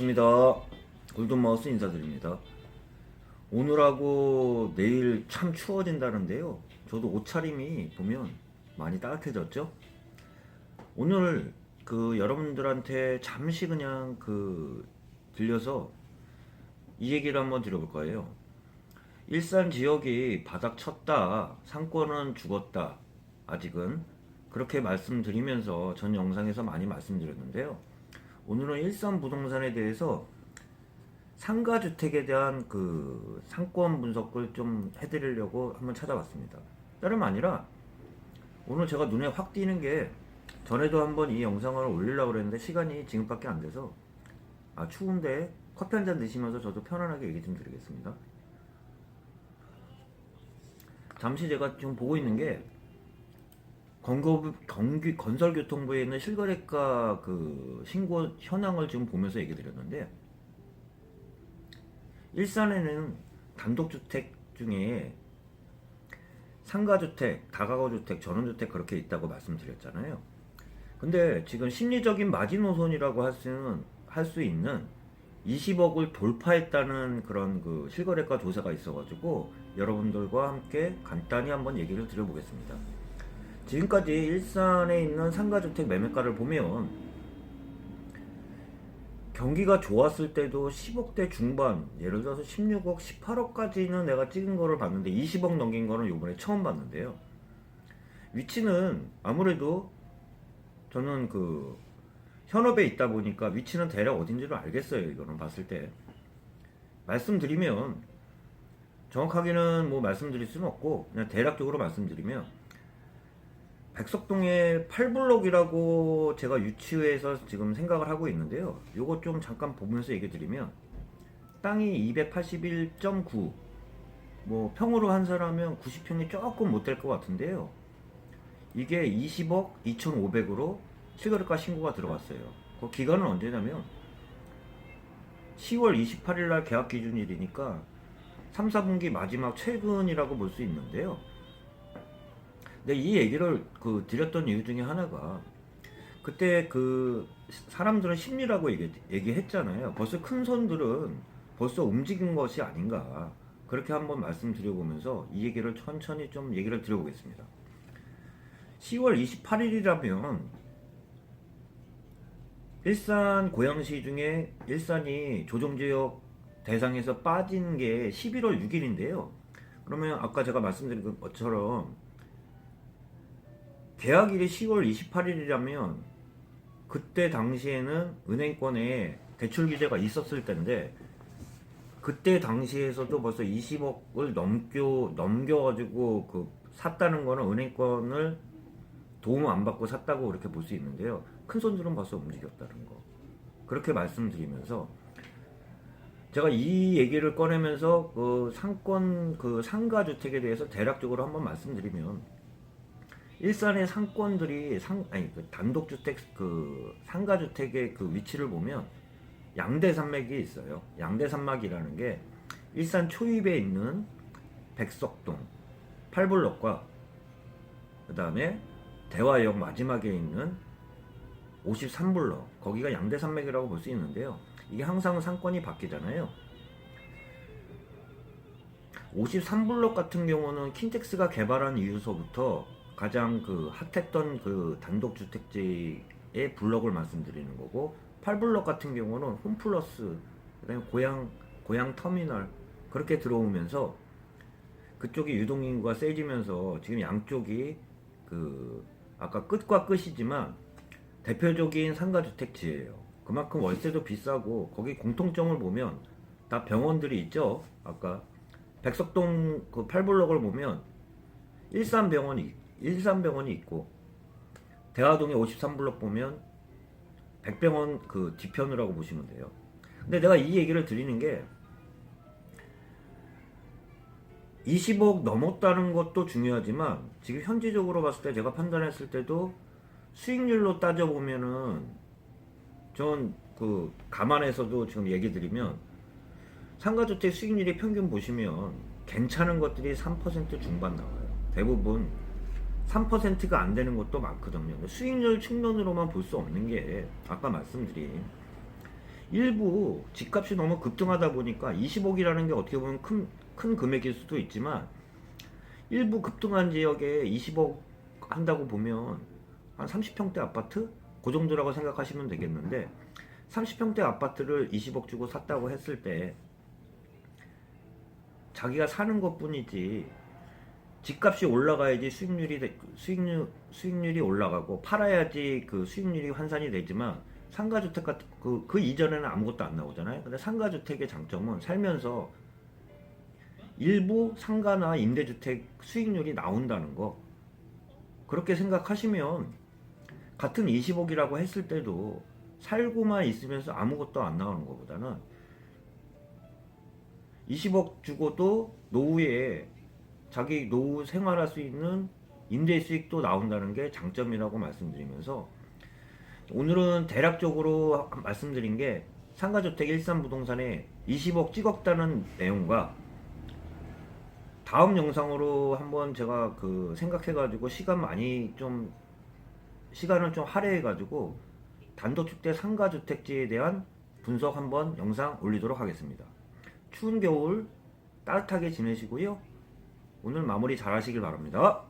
반갑습니다. 골든마우스 인사드립니다. 오늘하고 내일 참 추워진다는데요. 저도 옷차림이 보면 많이 따뜻해졌죠? 오늘 여러분들한테 잠시 그냥 들려서 이 얘기를 한번 드려볼 거예요. 일산 지역이 바닥 쳤다, 상권은 죽었다, 아직은 그렇게 말씀드리면서 전 영상에서 많이 말씀드렸는데요. 오늘은 일산 부동산에 대해서 상가주택에 대한 상권 분석을 좀 해드리려고 한번 찾아봤습니다. 다름 아니라 오늘 제가 눈에 확 띄는 게, 전에도 한번 이 영상을 올리려고 그랬는데 시간이 지금밖에 안 돼서 추운데 커피 한잔 드시면서 저도 편안하게 얘기 좀 드리겠습니다. 잠시 제가 지금 보고 있는 게 경기 건설교통부에 있는 실거래가 신고 현황을 지금 보면서 얘기 드렸는데, 일산에는 단독주택 중에 상가주택, 다가구주택, 전원주택 그렇게 있다고 말씀드렸잖아요. 근데 지금 심리적인 마지노선이라고 할 수 있는 20억을 돌파했다는 그런 실거래가 조사가 있어가지고 여러분들과 함께 간단히 한번 얘기를 드려보겠습니다. 지금까지 일산에 있는 상가주택 매매가를 보면 경기가 좋았을 때도 10억대 중반, 예를 들어서 16억, 18억까지는 내가 찍은 거를 봤는데 20억 넘긴 거는 이번에 처음 봤는데요. 위치는 아무래도 저는 현업에 있다 보니까 위치는 대략 어딘지를 알겠어요. 이거는 봤을 때 말씀드리면, 정확하게는 뭐 말씀드릴 수는 없고 그냥 대략적으로 말씀드리면, 백석동의 8블록이라고 제가 유치해서 지금 생각을 하고 있는데요. 요거 좀 잠깐 보면서 얘기 드리면, 땅이 281.9, 뭐 평으로 한사람면 90평이 조금 못 될 것 같은데요. 이게 20억 2,500으로 실거래가 신고가 들어갔어요. 그 기간은 언제냐면 10월 28일 날 계약 기준일이니까 3, 4분기 마지막 최근이라고 볼 수 있는데요. 근데 이 얘기를 드렸던 이유 중에 하나가, 그때 사람들은 심리라고 얘기했잖아요. 벌써 큰 손들은 벌써 움직인 것이 아닌가, 그렇게 한번 말씀드려보면서 이 얘기를 천천히 좀 얘기를 드려보겠습니다. 10월 28일이라면 일산 고양시 중에 일산이 조정지역 대상에서 빠진 게 11월 6일인데요. 그러면 아까 제가 말씀드린 것처럼 계약일이 10월 28일이라면 그때 당시에는 은행권에 대출 규제가 있었을 텐데, 그때 당시에서도 벌써 20억을 넘겨가지고 샀다는 거는 은행권을 도움 안 받고 샀다고 그렇게 볼 수 있는데요. 큰 손들은 벌써 움직였다는 거, 그렇게 말씀드리면서, 제가 이 얘기를 꺼내면서 상권 상가주택에 대해서 대략적으로 한번 말씀드리면, 일산의 상권들이 단독주택 상가주택의 위치를 보면 양대산맥이 있어요. 양대산맥이라는 게 일산 초입에 있는 백석동 8블록과 그 다음에 대화역 마지막에 있는 53블록, 거기가 양대산맥이라고 볼 수 있는데요. 이게 항상 상권이 바뀌잖아요. 53블록 같은 경우는 킨텍스가 개발한 이후서부터 가장 핫했던 단독주택지의 블록을 말씀드리는 거고, 8블록 같은 경우는 홈플러스, 그다음에 고양 터미널 그렇게 들어오면서 그쪽이 유동인구가 세지면서 지금 양쪽이 아까 끝과 끝이지만 대표적인 상가주택지예요. 그만큼 월세도 비싸고, 거기 공통점을 보면 다 병원들이 있죠. 아까 백석동 8블록을 보면 일산병원이 있고, 대화동의 53블록 보면 백병원 뒤편이라고 보시면 돼요. 근데 내가 이 얘기를 드리는 게, 20억 넘었다는 것도 중요하지만 지금 현지적으로 봤을 때 제가 판단했을 때도 수익률로 따져보면은, 전 감안해서도 지금 얘기 드리면, 상가주택 수익률이 평균 보시면 괜찮은 것들이 3% 중반 나와요. 대부분 3%가 안 되는 것도 많거든요. 수익률 측면으로만 볼 수 없는 게, 아까 말씀드린 일부 집값이 너무 급등하다 보니까 20억이라는 게 어떻게 보면 큰 금액일 수도 있지만 일부 급등한 지역에 20억 한다고 보면 한 30평대 아파트? 그 정도라고 생각하시면 되겠는데 30평대 아파트를 20억 주고 샀다고 했을 때 자기가 사는 것뿐이지 집값이 올라가야지 수익률이 올라가고 팔아야지 그 수익률이 환산이 되지만 상가주택 같은 그 이전에는 아무것도 안 나오잖아요. 근데 상가주택의 장점은 살면서 일부 상가나 임대주택 수익률이 나온다는 거. 그렇게 생각하시면 같은 20억이라고 했을 때도 살고만 있으면서 아무것도 안 나오는 것보다는 20억 주고도 노후에 자기 노후 생활할 수 있는 임대 수익도 나온다는 게 장점이라고 말씀드리면서 오늘은 대략적으로 말씀드린 게 상가주택 일산부동산에 20억 찍었다는 내용과 다음 영상으로 한번 제가 그 생각해가지고 시간을 좀 할애해가지고 단독주택 상가주택지에 대한 분석 한번 영상 올리도록 하겠습니다. 추운 겨울 따뜻하게 지내시고요. 오늘 마무리 잘 하시길 바랍니다.